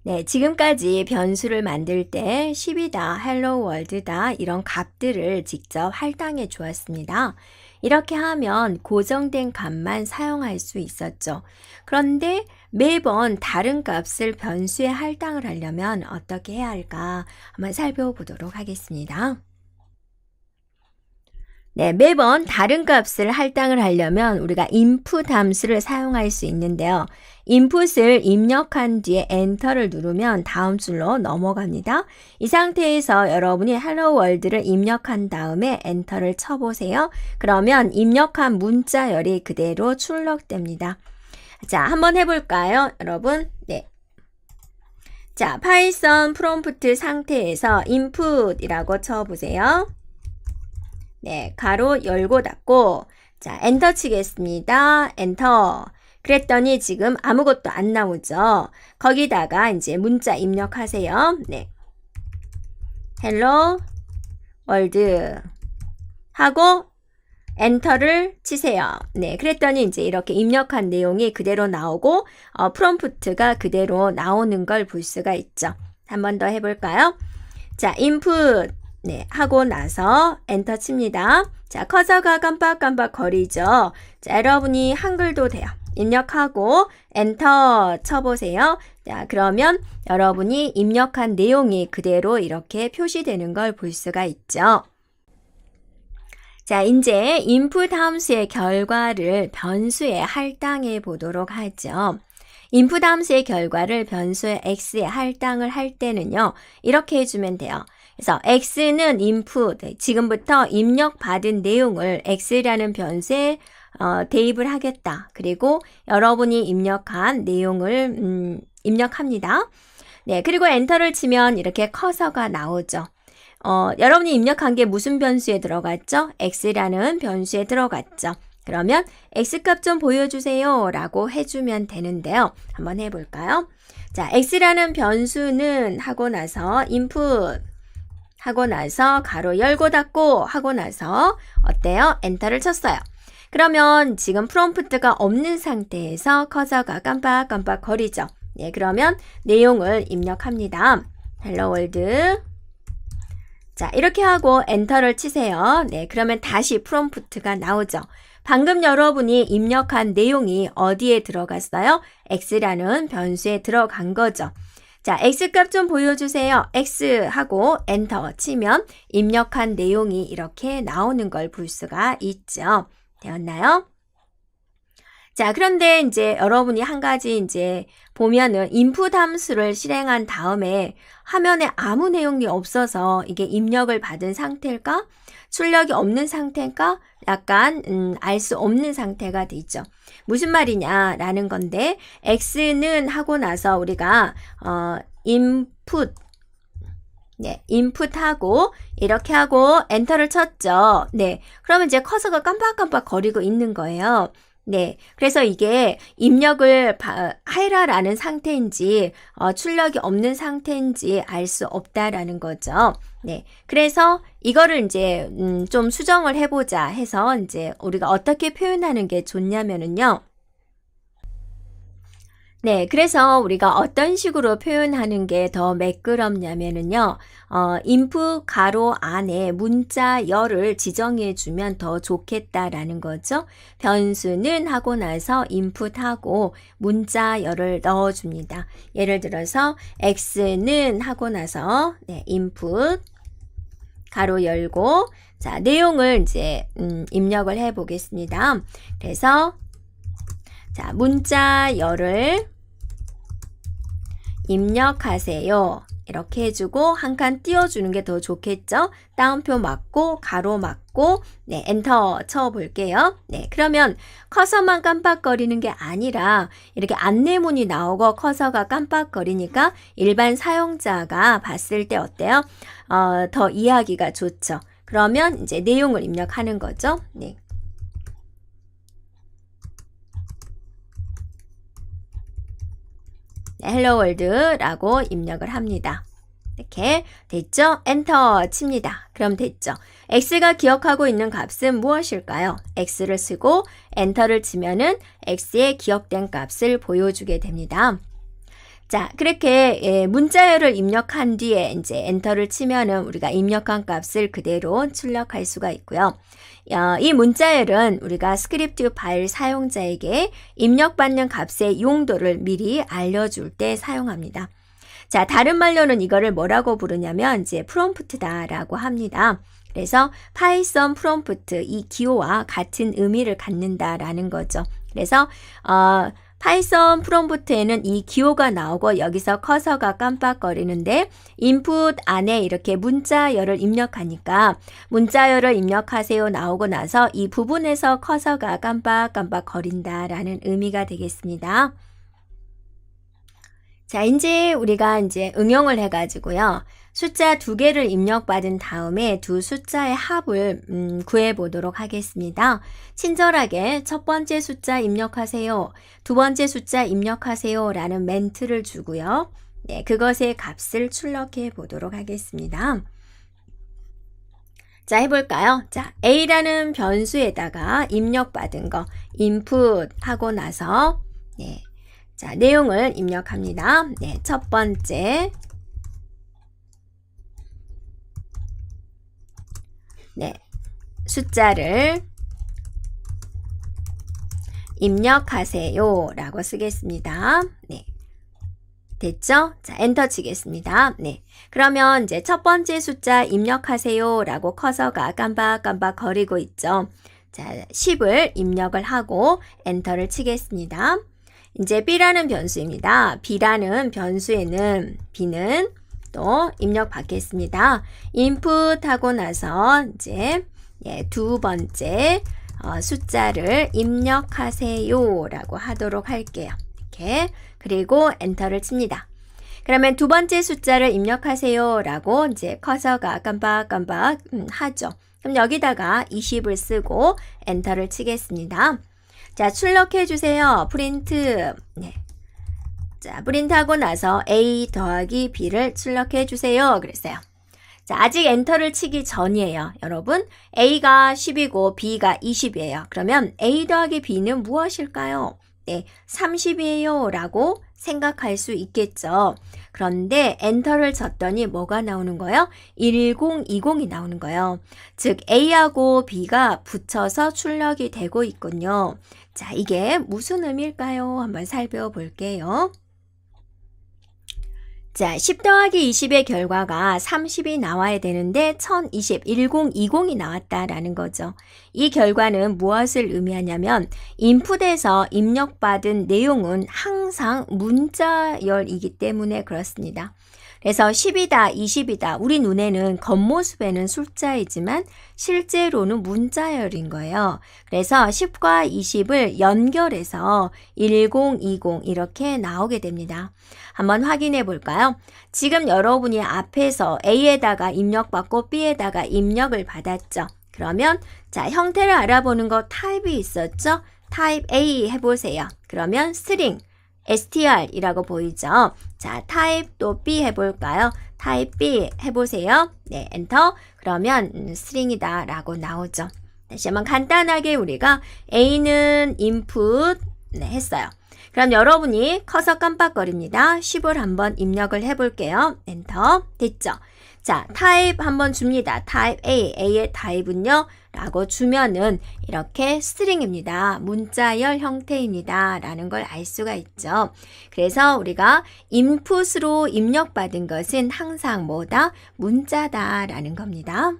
네, 지금까지 변수를 만들 때 10이다, hello world다 이런 값들을 직접 할당해 주었습니다. 이렇게 하면 고정된 값만 사용할 수 있었죠. 그런데 매번 다른 값을 변수에 할당을 하려면 어떻게 해야 할까 한번 살펴보도록 하겠습니다. 네, 매번 다른 값을 할당을 하려면 우리가 input 함수를 사용할 수 있는데요. input을 입력한 뒤에 엔터를 누르면 다음 줄로 넘어갑니다. 이 상태에서 여러분이 hello world를 입력한 다음에 엔터를 쳐보세요. 그러면 입력한 문자열이 그대로 출력됩니다. 자, 한번 해볼까요, 여러분? 네. 자, 파이썬 프롬프트 상태에서 input이라고 쳐보세요. 네, 가로 열고 닫고 자, 엔터 치겠습니다. 엔터. 그랬더니 지금 아무것도 안 나오죠. 거기다가 이제 문자 입력하세요. 네. 헬로 월드 하고 엔터를 치세요. 네, 그랬더니 이제 이렇게 입력한 내용이 그대로 나오고 프롬프트가 그대로 나오는 걸 볼 수가 있죠. 한 번 더 해볼까요? 자, input 네, 하고 나서 엔터 칩니다. 자, 커서가 깜빡깜빡 거리죠. 자, 여러분이 한글도 돼요. 입력하고 엔터 쳐보세요. 자, 그러면 여러분이 입력한 내용이 그대로 이렇게 표시되는 걸 볼 수가 있죠. 자, 이제 input 함수의 결과를 변수에 할당해 보도록 하죠. input 함수의 결과를 변수의 x에 할당을 할 때는요, 이렇게 해주면 돼요. 그래서 x는 input, 지금부터 입력받은 내용을 x라는 변수에 대입을 하겠다. 그리고 여러분이 입력한 내용을 입력합니다. 네, 그리고 엔터를 치면 이렇게 커서가 나오죠. 여러분이 입력한 게 무슨 변수에 들어갔죠? x라는 변수에 들어갔죠. 그러면 x값 좀 보여주세요 라고 해주면 되는데요. 한번 해볼까요? 자, x라는 변수는 하고 나서 input 하고 나서 가로 열고 닫고 하고 나서 어때요? 엔터를 쳤어요. 그러면 지금 프롬프트가 없는 상태에서 커서가 깜빡깜빡 거리죠. 네, 그러면 내용을 입력합니다. 헬로 월드. 자, 이렇게 하고 엔터를 치세요. 네, 그러면 다시 프롬프트가 나오죠. 방금 여러분이 입력한 내용이 어디에 들어갔어요? x라는 변수에 들어간 거죠. 자, x값 좀 보여주세요. x 하고 엔터 치면 입력한 내용이 이렇게 나오는 걸 볼 수가 있죠. 되었나요? 자, 그런데 이제 여러분이 한 가지 이제 보면은 input 함수를 실행한 다음에 화면에 아무 내용이 없어서 이게 입력을 받은 상태일까? 출력이 없는 상태일까? 약간 알 수 없는 상태가 되죠. 무슨 말이냐라는 건데 x는 하고 나서 우리가 input 네, input하고 이렇게 하고 엔터를 쳤죠. 네, 그러면 이제 커서가 깜빡깜빡 거리고 있는 거예요. 네, 그래서 이게 입력을 해라라는 상태인지 출력이 없는 상태인지 알 수 없다라는 거죠. 네, 그래서 이거를 이제 좀 수정을 해보자 해서 이제 우리가 어떻게 표현하는 게 좋냐면은요. 네, 그래서 우리가 어떤 식으로 표현하는 게 더 매끄럽냐면은요, input 가로 안에 문자열을 지정해 주면 더 좋겠다라는 거죠. 변수는 하고 나서 input하고 문자열을 넣어 줍니다. 예를 들어서 x는 하고 나서 네, input 가로 열고 자, 내용을 이제 입력을 해 보겠습니다. 그래서 자, 문자열을 입력하세요. 이렇게 해주고 한 칸 띄워주는 게 더 좋겠죠? 따옴표 맞고 가로 맞고 네, 엔터 쳐볼게요. 네, 그러면 커서만 깜빡거리는 게 아니라 이렇게 안내문이 나오고 커서가 깜빡거리니까 일반 사용자가 봤을 때 어때요? 더 이해하기가 좋죠. 그러면 이제 내용을 입력하는 거죠. 네. 헬로 월드라고 입력을 합니다. 이렇게 됐죠? 엔터 칩니다. 그럼 됐죠? x가 기억하고 있는 값은 무엇일까요? x를 쓰고 엔터를 치면은 x의 기억된 값을 보여주게 됩니다. 자, 그렇게 문자열을 입력한 뒤에 이제 엔터를 치면은 우리가 입력한 값을 그대로 출력할 수가 있고요. 이 문자열은 우리가 스크립트 파일 사용자에게 입력받는 값의 용도를 미리 알려줄 때 사용합니다. 자, 다른 말로는 이거를 뭐라고 부르냐면 이제 프롬프트다라고 합니다. 그래서 파이썬 프롬프트 이 기호와 같은 의미를 갖는다라는 거죠. 그래서 파이썬 프롬프트에는 이 기호가 나오고 여기서 커서가 깜빡거리는데 인풋 안에 이렇게 문자열을 입력하니까 문자열을 입력하세요 나오고 나서 이 부분에서 커서가 깜빡깜빡거린다라는 의미가 되겠습니다. 자, 이제 우리가 이제 응용을 해가지고요. 숫자 2개를 입력받은 다음에 두 숫자의 합을 구해보도록 하겠습니다. 친절하게 첫 번째 숫자 입력하세요. 두 번째 숫자 입력하세요. 라는 멘트를 주고요. 네, 그것의 값을 출력해 보도록 하겠습니다. 자, 해볼까요? 자, A라는 변수에다가 입력받은 거 input 하고 나서 네, 자, 내용을 입력합니다. 네, 첫 번째 네, 숫자를 입력하세요 라고 쓰겠습니다. 네, 됐죠? 자, 엔터 치겠습니다. 네, 그러면 이제 첫 번째 숫자 입력하세요 라고 커서가 깜빡깜빡 거리고 있죠. 자, 10을 입력을 하고 엔터를 치겠습니다. 이제 B라는 변수입니다. B라는 변수에는 B는 또 입력 받겠습니다. input 하고 나서 이제 두 번째 숫자를 입력하세요 라고 하도록 할게요. 이렇게 그리고 엔터를 칩니다. 그러면 두 번째 숫자를 입력하세요 라고 이제 커서가 깜빡깜빡 하죠. 그럼 여기다가 20을 쓰고 엔터를 치겠습니다. 자, 출력해 주세요. 프린트. 네. 자, 프린트하고 나서 A 더하기 B를 출력해 주세요. 그랬어요. 자, 아직 엔터를 치기 전이에요. 여러분, A가 10이고 B가 20이에요. 그러면 A 더하기 B는 무엇일까요? 네, 30이에요. 라고 생각할 수 있겠죠. 그런데 엔터를 쳤더니 뭐가 나오는 거예요? 1020이 나오는 거예요. 즉, A하고 B가 붙여서 출력이 되고 있군요. 자, 이게 무슨 의미일까요? 한번 살펴볼게요. 자, 10 더하기 20의 결과가 30이 나와야 되는데 1020이 나왔다라는 거죠. 이 결과는 무엇을 의미하냐면 인풋에서 입력받은 내용은 항상 문자열이기 때문에 그렇습니다. 그래서 10이다, 20이다. 우리 눈에는 겉모습에는 숫자이지만 실제로는 문자열인 거예요. 그래서 10과 20을 연결해서 1020 이렇게 나오게 됩니다. 한번 확인해 볼까요? 지금 여러분이 앞에서 A에다가 입력받고 B에다가 입력을 받았죠. 그러면 자, 형태를 알아보는 거 타입이 있었죠? 타입 A 해보세요. 그러면 string str이라고 보이죠? 자, 타입 또 B 해볼까요? 타입 B 해보세요. 네, 엔터. 그러면 string이다 라고 나오죠. 다시 한번 간단하게 우리가 A는 input 했어요. 그럼 여러분이 커서 깜빡거립니다. 10을 한번 입력을 해볼게요. 엔터. 됐죠? 자, 타입 한번 줍니다. 타입 A, A의 타입은요? 라고 주면은 이렇게 스트링입니다. 문자열 형태입니다. 라는 걸 알 수가 있죠. 그래서 우리가 인풋으로 입력받은 것은 항상 뭐다? 문자다 라는 겁니다.